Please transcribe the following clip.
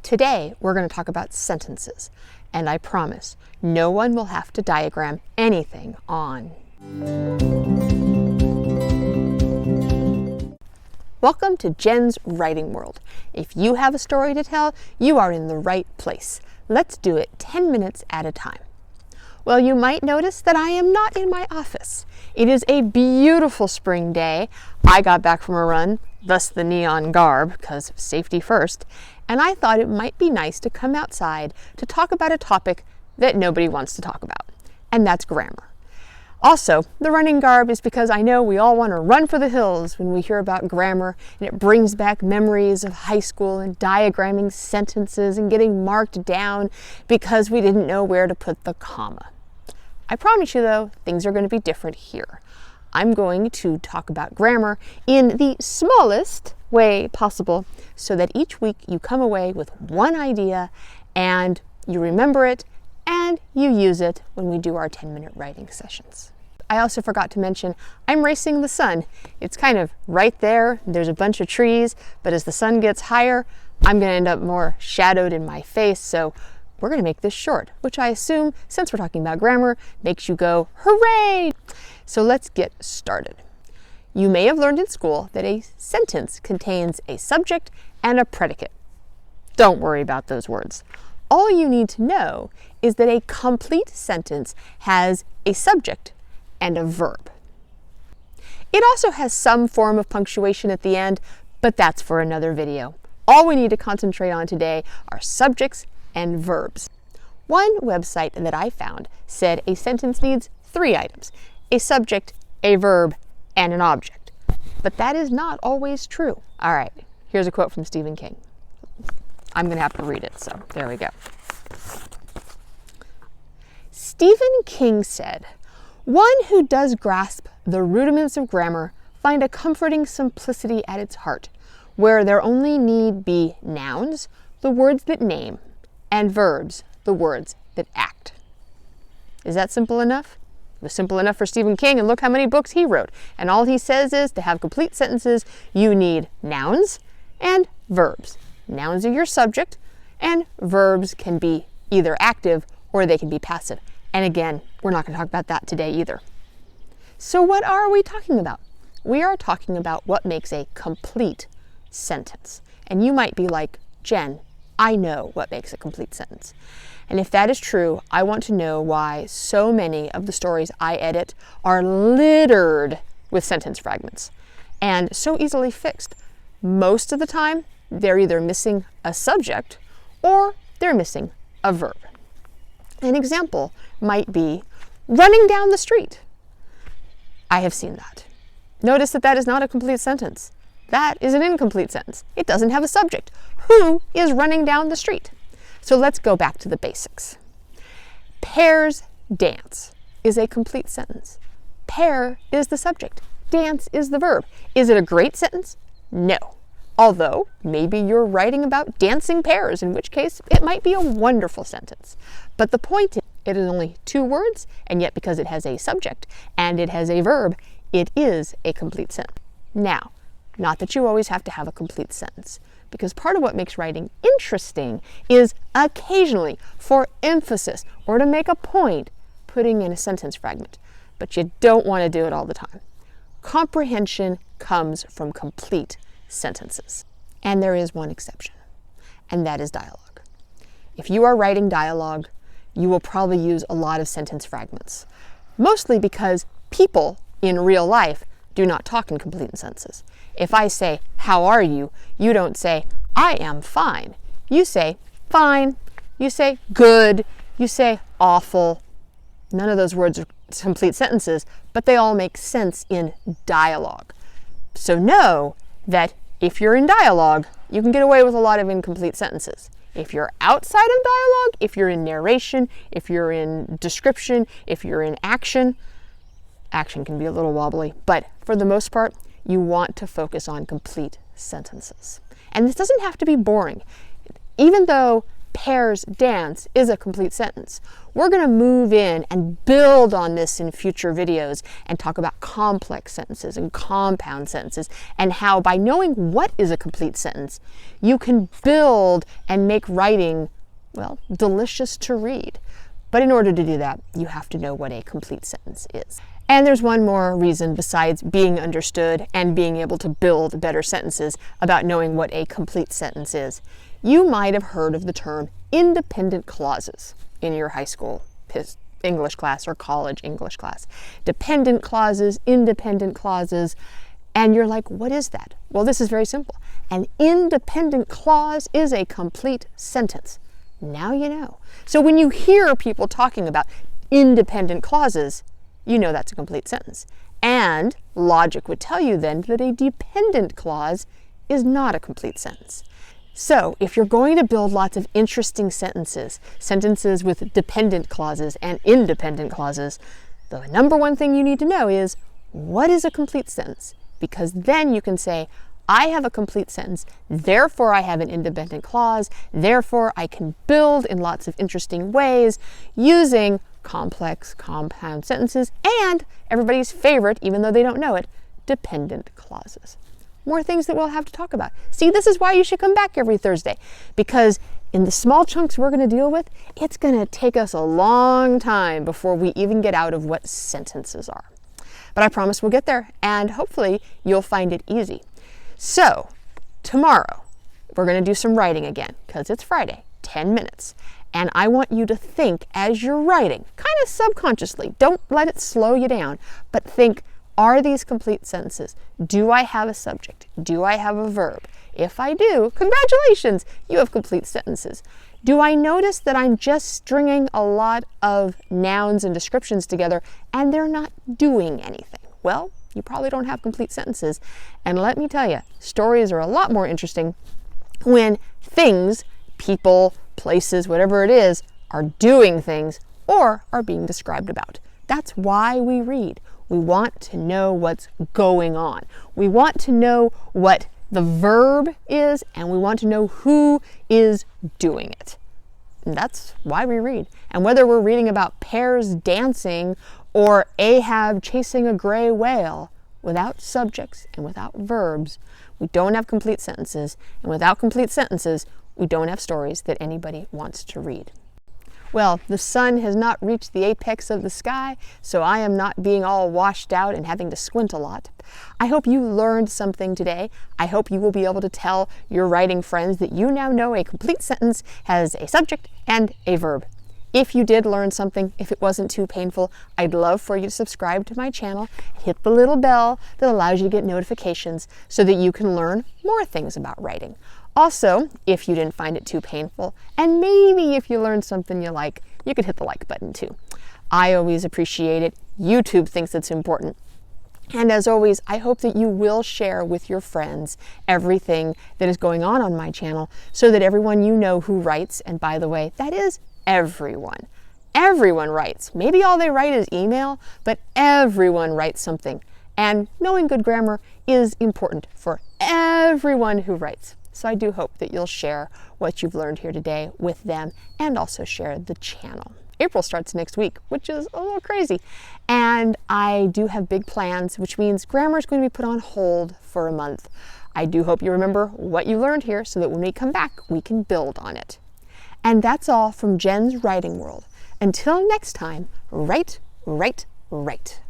Today, we're going to talk about sentences, and I promise no one will have to diagram anything on. Welcome to Jenn's writing world. If you have a story to tell, you are in the right place. Let's do it 10 minutes at a time. Well, you might notice that I am not in my office. It is a beautiful spring day. I got back from a run, thus the neon garb, because safety first, and I thought it might be nice to come outside to talk about a topic that nobody wants to talk about, and that's grammar. Also, the running garb is because I know we all want to run for the hills when we hear about grammar, and it brings back memories of high school and diagramming sentences and getting marked down because we didn't know where to put the comma. I promise you though, things are going to be different here. I'm going to talk about grammar in the smallest way possible so that each week you come away with one idea and you remember it and you use it when we do our 10-minute writing sessions. I also forgot to mention, I'm racing the sun. It's kind of right there. There's a bunch of trees, but as the sun gets higher, I'm going to end up more shadowed in my face, so we're going to make this short, which I assume, since we're talking about grammar, makes you go, hooray! So let's get started. You may have learned in school that a sentence contains a subject and a predicate. Don't worry about those words. All you need to know is that a complete sentence has a subject and a verb. It also has some form of punctuation at the end, but that's for another video. All we need to concentrate on today are subjects and verbs. One website that I found said a sentence needs 3 items: a subject, a verb, and an object. But that is not always true. All right, here's a quote from Stephen King. I'm going to have to read it, so there we go. Stephen King said, "One who does grasp the rudiments of grammar find a comforting simplicity at its heart, where there only need be nouns, the words that name, and verbs, the words that act." Is that simple enough? It was simple enough for Stephen King, and look how many books he wrote. And all he says is, to have complete sentences, you need nouns and verbs. Nouns are your subject, and verbs can be either active or they can be passive. And again, we're not going to talk about that today either. So what are we talking about? We are talking about what makes a complete sentence. And you might be like, Jen, I know what makes a complete sentence. And if that is true, I want to know why so many of the stories I edit are littered with sentence fragments and so easily fixed. Most of the time, they're either missing a subject or they're missing a verb. An example might be running down the street. I have seen that. Notice that that is not a complete sentence. That is an incomplete sentence. It doesn't have a subject. Who is running down the street? So let's go back to the basics. Pears dance is a complete sentence. Pear is the subject. Dance is the verb. Is it a great sentence? No. Although, maybe you're writing about dancing pears, in which case it might be a wonderful sentence. But the point is, it is only 2 words, and yet because it has a subject and it has a verb, it is a complete sentence. Now, not that you always have to have a complete sentence, because part of what makes writing interesting is occasionally, for emphasis or to make a point, putting in a sentence fragment. But you don't want to do it all the time. Comprehension comes from complete sentences. And there is one exception, and that is dialogue. If you are writing dialogue, you will probably use a lot of sentence fragments, mostly because people in real life do not talk in complete sentences. If I say, "How are you?" you don't say, "I am fine." You say, "Fine." You say, "Good." You say, "Awful." None of those words are complete sentences, but they all make sense in dialogue. So know that if you're in dialogue, you can get away with a lot of incomplete sentences. If you're outside of dialogue, if you're in narration, if you're in description, if you're in action can be a little wobbly, but for the most part, you want to focus on complete sentences. And this doesn't have to be boring. Even though Pears dance is a complete sentence. We're going to move in and build on this in future videos and talk about complex sentences and compound sentences and how by knowing what is a complete sentence, you can build and make writing, well, delicious to read. But in order to do that, you have to know what a complete sentence is. And there's one more reason besides being understood and being able to build better sentences about knowing what a complete sentence is. You might have heard of the term independent clauses in your high school English class or college English class. Dependent clauses, independent clauses, and you're like, what is that? Well, this is very simple. An independent clause is a complete sentence. Now you know. So when you hear people talking about independent clauses, you know that's a complete sentence. And logic would tell you then that a dependent clause is not a complete sentence. So if you're going to build lots of interesting sentences with dependent clauses and independent clauses, the number one thing you need to know is, what is a complete sentence? Because then you can say, I have a complete sentence, therefore I have an independent clause, therefore I can build in lots of interesting ways using complex compound sentences and everybody's favorite, even though they don't know it, dependent clauses. More things that we'll have to talk about. See, this is why you should come back every Thursday, because in the small chunks we're going to deal with, it's going to take us a long time before we even get out of what sentences are. But I promise we'll get there, and hopefully you'll find it easy. So tomorrow we're going to do some writing again, because it's Friday, 10 minutes. And I want you to think as you're writing, kind of subconsciously, don't let it slow you down, but think, are these complete sentences? Do I have a subject? Do I have a verb? If I do, congratulations, you have complete sentences. Do I notice that I'm just stringing a lot of nouns and descriptions together and they're not doing anything? Well, you probably don't have complete sentences. And let me tell you, stories are a lot more interesting when things, people, places, whatever it is, are doing things or are being described about. That's why we read. We want to know what's going on. We want to know what the verb is, and we want to know who is doing it. And that's why we read. And whether we're reading about Pears dancing or Ahab chasing a gray whale, without subjects and without verbs, we don't have complete sentences. And without complete sentences, we don't have stories that anybody wants to read. Well, the sun has not reached the apex of the sky, so I am not being all washed out and having to squint a lot. I hope you learned something today. I hope you will be able to tell your writing friends that you now know a complete sentence has a subject and a verb. If you did learn something, if it wasn't too painful, I'd love for you to subscribe to my channel, hit the little bell that allows you to get notifications so that you can learn more things about writing. Also, if you didn't find it too painful, and maybe if you learned something you like, you could hit the like button too. I always appreciate it. YouTube thinks it's important. And as always, I hope that you will share with your friends everything that is going on my channel so that everyone you know who writes, and by the way, that is everyone. Everyone writes. Maybe all they write is email, but everyone writes something. And knowing good grammar is important for everyone who writes. So I do hope that you'll share what you've learned here today with them and also share the channel. April starts next week, which is a little crazy. And I do have big plans, which means grammar is going to be put on hold for a month. I do hope you remember what you learned here so that when we come back, we can build on it. And that's all from Jenn's Writing World. Until next time, write, write, write.